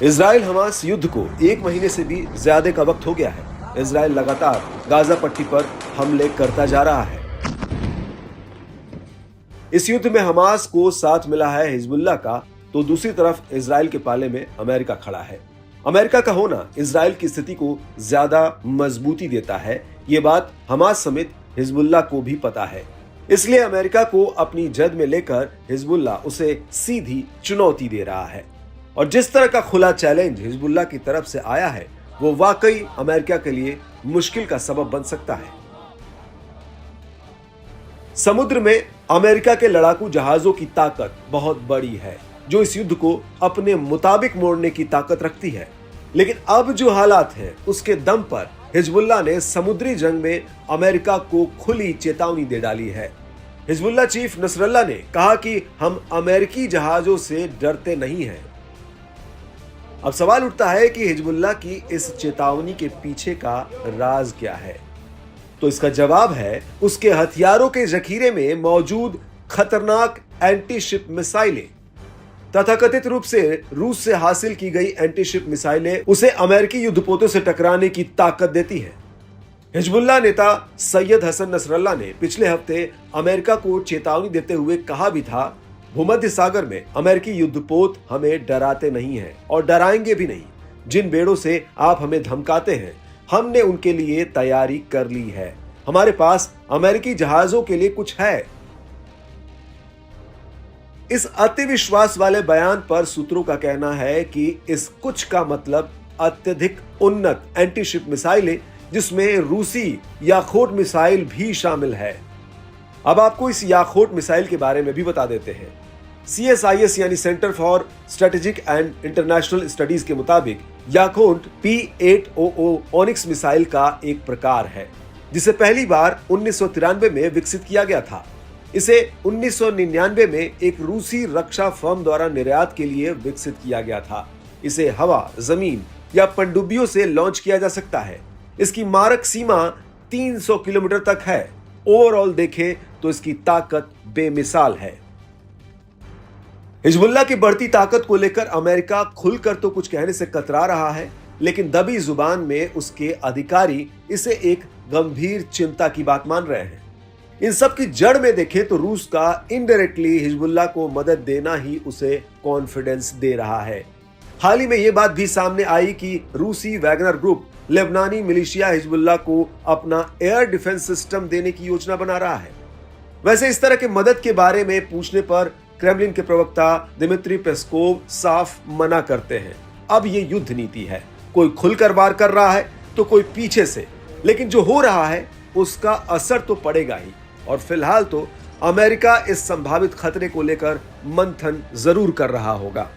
Israel Hamas युद्ध को 1 महीने से भी ज्यादा का वक्त हो गया है। इजराइल लगातार गाजा पट्टी पर हमले करता जा रहा है। इस युद्ध में हमास को साथ मिला है हिजबुल्लाह का, तो दूसरी तरफ इजराइल के पाले में अमेरिका खड़ा है। अमेरिका का होना इजराइल की स्थिति को ज्यादा मजबूती देता है। ये बात हमास समेत हिजबुल्लाह को भी पता है। इसलिए अमेरिका को अपनी जद में लेकर हिजबुल्लाह उसे सीधी चुनौती दे रहा है। और जिस तरह का खुला चैलेंज हिजबुल्लाह की तरफ से आया है, वो वाकई अमेरिका के लिए मुश्किल का सबब बन सकता है। समुद्र में अमेरिका के लड़ाकू जहाजों की ताकत बहुत बड़ी है, जो इस युद्ध को अपने मुताबिक मोड़ने की ताकत रखती है। लेकिन अब जो हालात हैं, उसके दम पर हिजबुल्लाह ने समुद्री जंग में अमेरिका को खुली चेतावनी दे डाली है। हिजबुल्लाह चीफ नसरल्लाह ने कहा कि हम अमेरिकी जहाजों से डरते नहीं हैं। अब सवाल उठता है कि हिजबुल्लाह की इस चेतावनी के पीछे का राज क्या है? तो इसका जवाब है उसके हथियारों के जखीरे में मौजूद खतरनाक एंटी शिप मिसाइलें। तथाकथित रूप से रूस से हासिल की गई एंटी शिप मिसाइलें उसे अमेरिकी युद्धपोतों से टकराने की ताकत देती है। हिजबुल्लाह नेता सैयद हसन नसरल्लाह ने पिछले हफ्ते अमेरिका को चेतावनी देते हुए कहा भी था, भूमध्य सागर में अमेरिकी युद्धपोत हमें डराते नहीं हैं और डराएंगे भी नहीं। जिन बेड़ों से आप हमें धमकाते हैं, हमने उनके लिए तैयारी कर ली है। हमारे पास अमेरिकी जहाजों के लिए कुछ है। इस अति विश्वास वाले बयान पर सूत्रों का कहना है कि इस कुछ का मतलब अत्यधिक उन्नत एंटी शिप मिसाइलें, जिसमें रूसी याखोट मिसाइल भी शामिल है। अब आपको इस याखोट मिसाइल के बारे में भी बता देते हैं। CSIS यानी centre for strategic and international studies के मुताबिक याखोट P-800 ओनिक्स मिसाइल का एक प्रकार है, जिसे पहली बार 1993 में विकसित किया गया था। इसे 1999 में एक रूसी रक्षा फर्म द्वारा निर्यात के लिए विकसित किया गया था। इसे हवा, जमीन या पनडुब्बियों से लॉन्च किया जा सकता है। इसकी मारक सीमा 300 किलोमीटर तक है। ओवरऑल देखें तो इसकी ताकत बेमिसाल है। हिजबुल्लाह की बढ़ती ताकत को लेकर अमेरिका खुलकर तो कुछ कहने से कतरा रहा है, लेकिन दबी जुबान में उसके अधिकारी इसे एक गंभीर चिंता की बात मान रहे हैं। इन सब की जड़ में देखें तो रूस का इनडायरेक्टली हिजबुल्लाह को मदद देना ही उसे कॉन्फिडेंस दे रहा है। हाल ही में यह बात भी सामने आई कि रूसी वैगनर ग्रुप लेबनानी मिलिशिया हिजबुल्लाह को अपना एयर डिफेंस सिस्टम देने की योजना बना रहा है। वैसे इस तरह के मदद के बारे में पूछने पर क्रेमलिन के प्रवक्ता दिमित्री पेस्कोव साफ मना करते हैं। अब ये युद्ध नीति है, कोई खुलकर वार कर रहा है तो कोई पीछे से, लेकिन जो हो रहा है उसका असर तो पड़ेगा ही। और फिलहाल तो अमेरिका इस संभावित खतरे को लेकर मंथन जरूर कर रहा होगा।